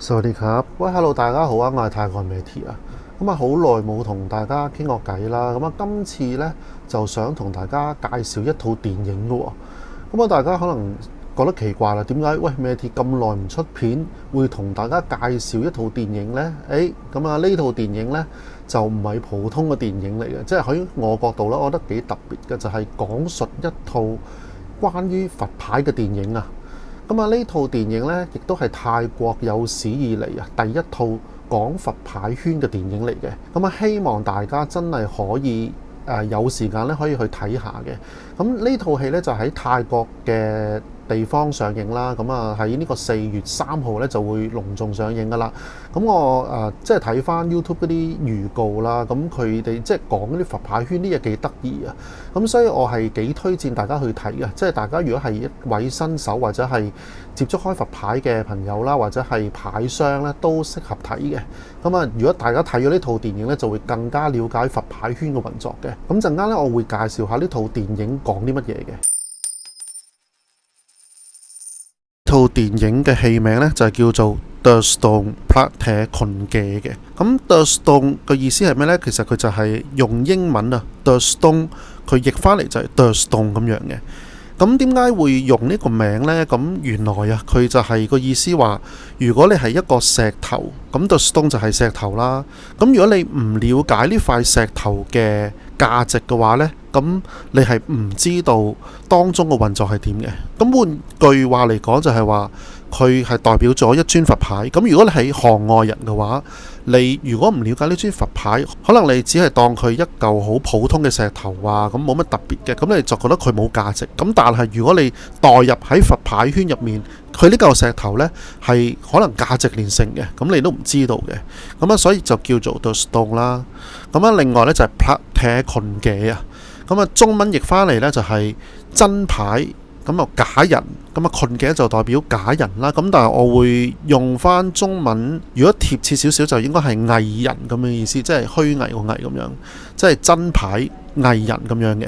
สวัสดีครับ喂，hello，大家好啊，我係泰國 Matty 啊。咁啊，好耐冇同大家傾過偈啦。咁啊，今次呢，就想同大家介紹一套電影嘅喎。咁啊，大家可能覺得奇怪啦，點解Matty 咁耐唔出片，會同大家介紹一套電影呢？咁啊，呢套電影呢，就唔係普通嘅電影嚟嘅，即係喺我角度咧，我覺得幾特別嘅，就係講述一套關於佛牌嘅電影啊。咁啊，呢套電影呢，亦都係泰國有史以嚟第一套講佛牌圈嘅電影嚟嘅。咁啊，希望大家真係可以有時間咧，可以去睇下嘅。咁呢套戲呢，就喺泰國嘅地方上映啦。咁啊，喺呢個4月3號呢，就會隆重上映噶啦。咁我即係睇翻 YouTube 嗰啲預告啦。咁佢哋即係講嗰啲佛牌圈啲嘢幾得意啊。咁所以我係幾推薦大家去睇嘅。即係大家如果係一位新手或者係接觸開佛牌嘅朋友啦，或者係牌商咧，都適合睇嘅。咁啊，如果大家睇咗呢套電影咧，就會更加了解佛牌圈嘅運作嘅。咁陣間咧，我會介紹下呢套電影講啲乜嘢嘅。套電影嘅戲名咧就係叫做 The Stone Phra Khon-Ge 嘅。咁 The Stone 嘅意思係咩呢？其實佢就係用英文The Stone， 佢譯翻嚟就係 The Stone 咁樣嘅。咁點解會用呢個名呢？咁原來佢就係個意思話，如果你係一個石頭，咁 The Stone 就係石頭啦。咁如果你唔了解呢塊石頭嘅價值嘅話呢，咁你係唔知道當中嘅運作係點嘅。咁換句話嚟講，就係話佢係代表咗一尊佛牌。咁如果你係行外人嘅話，你如果唔了解呢尊佛牌，可能你只係當佢一嚿好普通嘅石頭啊，咁冇乜特別嘅，咁你就覺得佢冇價值。咁但係如果你代入喺佛牌圈入面，佢呢嚿石頭呢係可能價值連城嘅，咁你都唔知道嘅。咁啊，所以就叫做 The Stone 啦。咁啊，另外呢就係 Phra Khon-Ge 啊。咁啊，中文譯翻嚟呢就係真牌。咁啊，假人，咁啊，Khon-Ge就代表假人啦。咁但係我會用翻中文，如果貼切少少就應該係偽人咁嘅意思，即係虛偽個偽咁樣，即係真牌偽人咁樣嘅。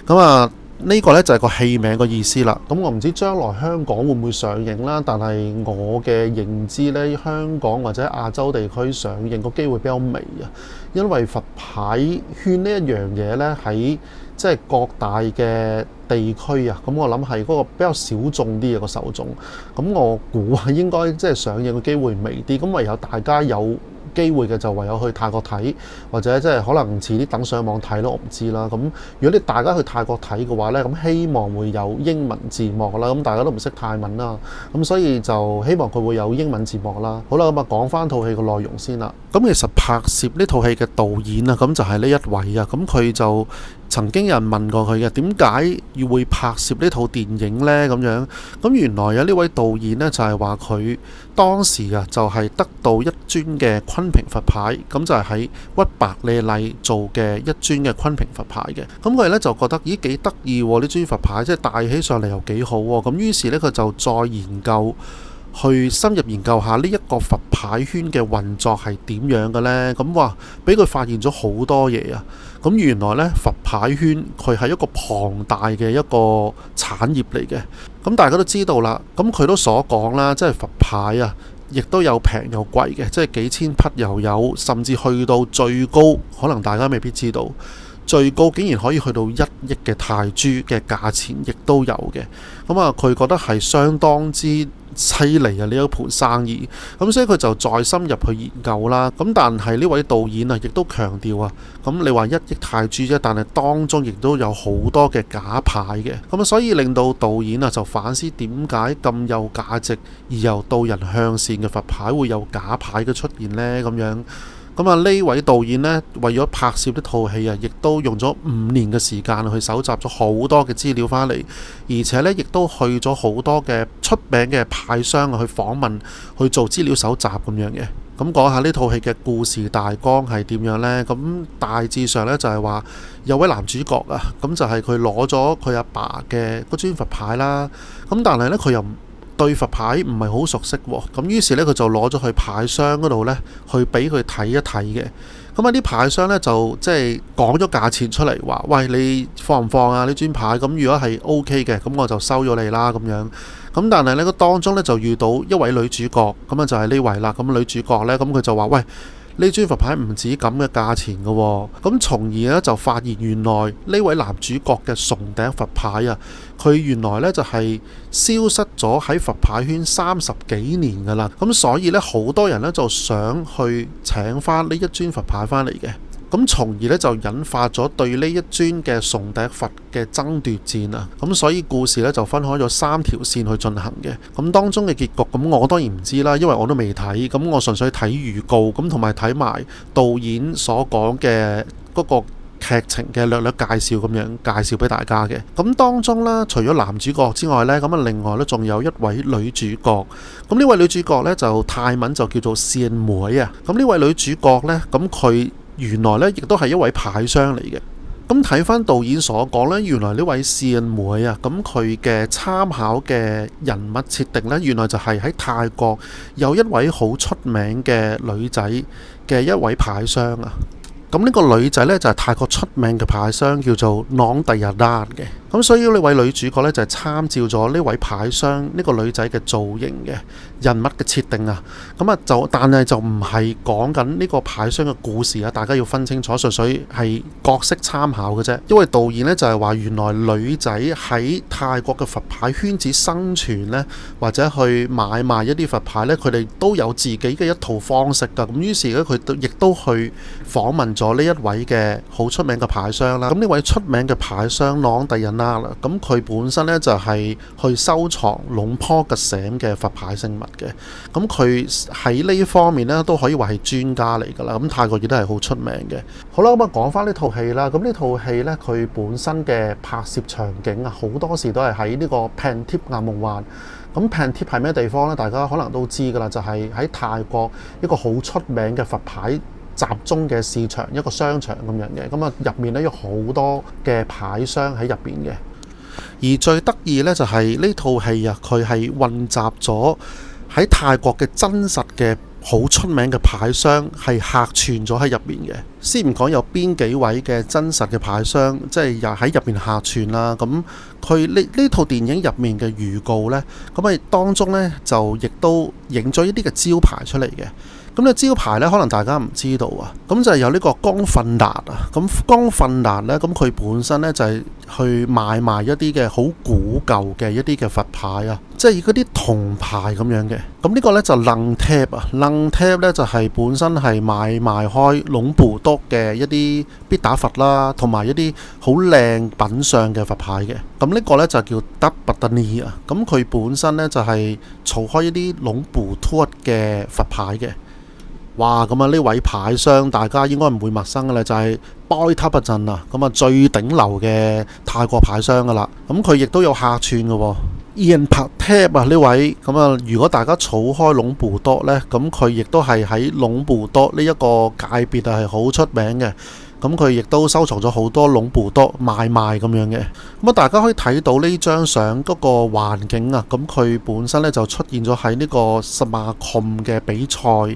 咁啊，呢個呢就係個戲名個意思啦。咁我唔知將來香港會唔會上映啦，但係我嘅認知呢，香港或者亞洲地區上映個機會比較微啊，因為佛牌圈呢一樣嘢呢，喺即係各大嘅地區啊，咁我諗係嗰個比較小眾啲嘅個受眾，咁我估應該即係上映嘅機會微啲，咁唯有大家有機會嘅就唯有去泰國睇，或者即係可能遲啲等上網睇咯，我唔知啦。咁如果你大家去泰國睇嘅話呢，咁希望會有英文字幕啦。咁大家都唔識泰文啦，咁所以就希望佢會有英文字幕啦。好啦，咁啊講翻套戲個內容先啦。咁其實拍攝呢套戲嘅導演啊，咁就係呢一位啊。咁佢就曾經有人問過佢嘅，點解要會拍攝呢套電影呢？咁樣咁原來有呢位導演呢，就係話佢當時就係得到一尊嘅昆平佛牌，咁就係喺屈白麗麗做嘅一尊嘅昆平佛牌嘅。咁佢呢就覺得咦幾得意喎，呢尊佛牌即係戴起上嚟又幾好喎。咁於是呢，佢就再研究，去深入研究下呢一個佛牌圈嘅運作係點樣嘅呢？咁話俾佢發現咗好多嘢啊！咁原來呢，佛牌圈佢係一個龐大嘅一個產業嚟嘅。咁大家都知道啦，咁佢都所講啦，即係佛牌啊，亦都有平有貴嘅，即係幾千匹又有，甚至去到最高，可能大家未必知道，最高竟然可以去到1億嘅泰銖嘅價錢，亦都有嘅。咁啊，佢覺得係相當之犀利啊！呢一盤生意，咁所以佢就再深入去研究啦。咁但係呢位導演啊，亦都強調啊，咁你話1億泰銖啫，但係當中亦都有好多嘅假牌嘅。咁所以令到導演啊就反思點解咁有價值而又導人向善嘅佛牌會有假牌嘅出現呢？咁樣。咁啊，呢位導演呢，為咗拍攝呢套戲啊，亦都用咗5年嘅時間去搜集咗好多嘅資料翻嚟，而且呢，亦都去咗好多嘅出名嘅牌商去訪問，去做資料搜集咁樣嘅。咁講下呢套戲嘅故事大綱係點樣呢？咁大致上呢，就係話有位男主角啊，咁就係佢攞咗佢阿爸嘅嗰尊佛牌啦。咁但係呢，佢又對佛牌唔係好熟悉喎，咁於是呢，佢就攞咗去牌商嗰度呢，去俾佢睇一睇嘅。咁啊啲牌商呢，就即係講咗價錢出嚟，話喂，你放唔放啊呢尊牌？咁如果係 OK 嘅，咁我就收咗你啦咁樣。咁但係呢個當中呢，就遇到一位女主角，咁啊就係呢位啦。咁女主角呢，咁佢就話喂，呢尊佛牌唔止咁嘅價錢嘅喎。咁從而呢，就發現原來呢位男主角嘅崇頂佛牌啊，佢原來呢就係消失咗喺佛牌圈30幾年噶啦。咁所以呢，好多人呢就想去請翻呢一尊佛牌翻嚟嘅。咁從而咧就引發咗對呢一尊嘅崇頂佛嘅爭奪戰啊！咁所以故事咧就分開咗3條線去進行嘅。咁當中嘅結局，咁我當然唔知啦，因為我都未睇。咁我純粹睇預告，咁同埋睇埋導演所講嘅嗰個劇情嘅略略介紹，咁樣介紹俾大家嘅。咁當中啦，除咗男主角之外呢，咁啊另外呢仲有一位女主角。咁呢位女主角呢，就泰文就叫做善妹啊。咁呢位女主角呢，咁佢原來呢亦都係一位牌商嚟嘅。咁睇翻導演所講呢，原來呢位善妹啊，咁佢嘅參考嘅人物設定呢，原來就係喺泰國有一位好出名嘅女仔嘅一位牌商啊。咁呢個女仔呢，就係泰國出名嘅牌商，叫做朗蒂亞丹嘅。咁所以呢位女主角呢，就係參照咗呢位牌商呢個女仔嘅造型嘅人物嘅設定啊。咁啊但係就唔係講緊呢個牌商嘅故事啊，大家要分清楚，純粹係角色參考嘅啫。因為導演呢，就係話原來女仔喺泰國嘅佛牌圈子生存呢，或者去買賣一啲佛牌呢，佢哋都有自己嘅一套方式㗎。咁於是呢，佢亦都去訪問咗呢一位嘅好出名嘅牌商啦。咁呢位出名嘅牌商朗蒂人啦，咁佢本身呢，就係去收藏龍坡嘅閃嘅佛牌聖物嘅。咁佢喺呢方面呢，都可以話係專家嚟噶啦。咁泰國亦都係好出名嘅。好啦，咁啊講翻呢套戲啦。咁呢套戲呢，佢本身嘅拍攝場景啊，好多時都係喺呢個 Pantip 亞夢幻。咁 Pantip 係咩地方呢？大家可能都知噶啦，就係喺泰國一個好出名嘅佛牌集中嘅市場，一個商場咁樣嘅。咁啊入面咧有好多嘅牌商喺入邊嘅。而最得意呢，就係呢套戲啊，佢係混雜咗喺泰國嘅真實嘅好出名嘅牌商係客串咗喺入面嘅。先唔講有邊幾位嘅真實嘅牌商，即係又喺入邊客串啦。咁佢呢套電影入面嘅預告呢，咁啊當中呢，就亦都影咗一啲嘅招牌出嚟嘅。咁呢招牌呢，可能大家唔知道啊。咁就係有呢個江訓達啊。咁江訓達呢，咁佢本身呢，就係去買賣一啲嘅好古舊嘅一啲嘅佛牌啊，即係嗰啲銅牌咁樣嘅。咁呢個呢，就楞 tap 啊，楞 tap 呢，就係本身係買賣開龍布多嘅一啲必打佛啦，同埋一啲好靚品相嘅佛牌嘅。咁呢個呢，就叫德拔德尼啊。咁佢本身呢，就係儲開一啲龍布托嘅佛牌嘅。哇！咁啊呢位牌商大家應該唔會陌生嘅啦，就係 Boy Top 鎮啊，咁啊最頂流嘅泰國牌商噶啦。咁佢亦都有客串嘅喎。Ian Patek 啊呢位，咁啊如果大家儲開龍布多呢，咁佢亦都係喺龍布多呢一個界別係好出名嘅。咁佢亦都收藏咗好多龍布多買賣咁樣嘅。咁啊大家可以睇到呢張相嗰個環境啊，咁佢本身呢就出現咗喺呢個 Smakom 嘅比賽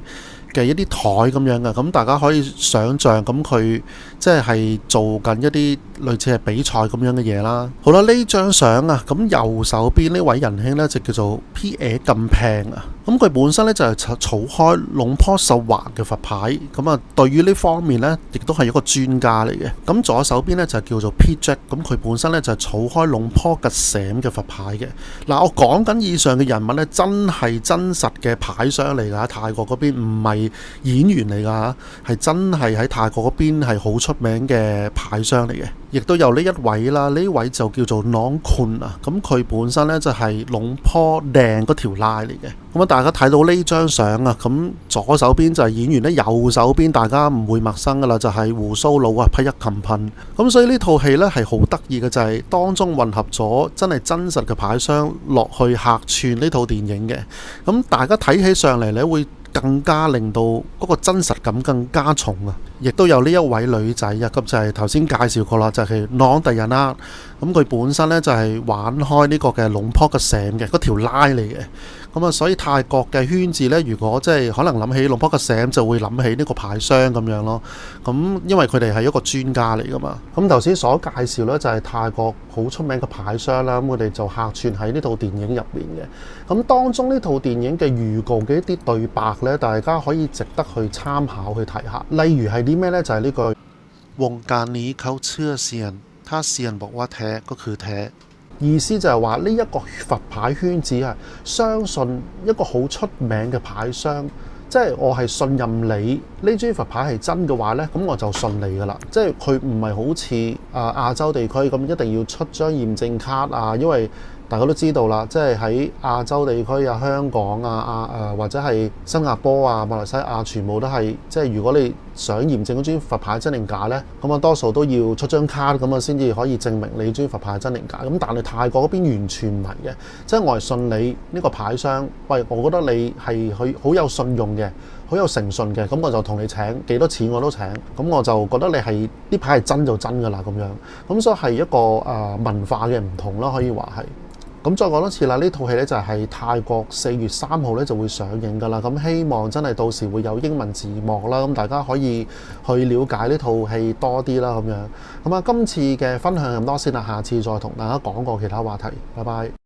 嘅一啲台咁樣嘅。咁大家可以想像，咁佢即係做緊一啲類似係比賽咁樣嘅嘢啦。好啦，呢張相啊，咁右手邊呢位仁兄呢，就叫做 P.A. 咁平啊。咁佢本身呢，就係儲開龍坡受環嘅佛牌。咁啊對於呢方面呢，亦都係一個專家嚟嘅。咁左手邊呢，就叫做 P.Jack。咁佢本身呢，就係儲開龍坡嘅閃嘅佛牌嘅。嗱，我講緊以上嘅人物呢，真係真實嘅牌商嚟㗎，泰國嗰邊唔係演員嚟㗎，係真係喺泰國嗰邊係好出名嘅牌商嚟嘅。亦都有呢一位啦，呢位就叫做朗坤啊。咁佢本身呢，就係龍坡掟嗰條拉嚟嘅。咁啊，大家睇到呢張相啊，咁左手邊就係演員呢，右手邊大家唔會陌生噶啦，就係鬍鬚佬啊，披一琴噴。咁所以呢套戲呢，係好得意嘅，就係當中混合咗真係真實嘅牌商落去客串呢套電影嘅。咁大家睇起上嚟呢，會更加令到嗰個真實感更加重啊！亦都有呢一位女仔啊，咁就係頭先介紹過啦，就係朗迪人啦。咁佢本身呢，就係玩開呢個嘅龍坡嘅繩嘅嗰條拉嚟嘅。咁啊，所以泰國嘅圈子呢，如果即係可能諗起龍坡嘅繩，就會諗起呢個牌商咁樣咯。咁因為佢哋係一個專家嚟噶嘛。咁頭先所介紹呢，就係泰國好出名嘅牌商啦。咁佢哋就客串喺呢套電影入面嘅。咁當中呢套電影嘅預告嘅一啲對白呢，大家可以值得去參考去睇下。例如係啲咩呢？就係呢句วงการนี้เขาเชื่อเซียนถ้าเซียนบอกว่าแท้ก็คือแท้。意思就係話呢一個佛牌圈子係相信一個好出名嘅牌商，即係我係信任你呢尊佛牌係真嘅話呢，咁我就信你噶啦。即係佢唔係好似亞洲地區咁一定要出張驗證卡啊，因為大家都知道啦，即係喺亞洲地區啊、香港啊、或者係新加坡啊、馬來西亞，全部都係即係如果你想驗證嗰尊佛牌真定假呢，咁啊多數都要出張卡咁啊先至可以證明你尊佛牌係真定假。咁但係泰國嗰邊完全唔係嘅，即係我係信你呢個牌商，喂，我覺得你係好有信用嘅，好有誠信嘅，咁我就同你請幾多錢我都請，咁我就覺得你係啲牌係真就真㗎啦咁樣。咁所以係一個文化嘅唔同啦，可以話係。咁再講多次啦，呢套戲呢就係泰國4月3號呢就會上映㗎啦。咁希望真係到時會有英文字幕啦，咁大家可以去了解呢套戲多啲啦咁樣。咁啊，今次嘅分享咁多先啦，下次再同大家講過其他話題。拜拜。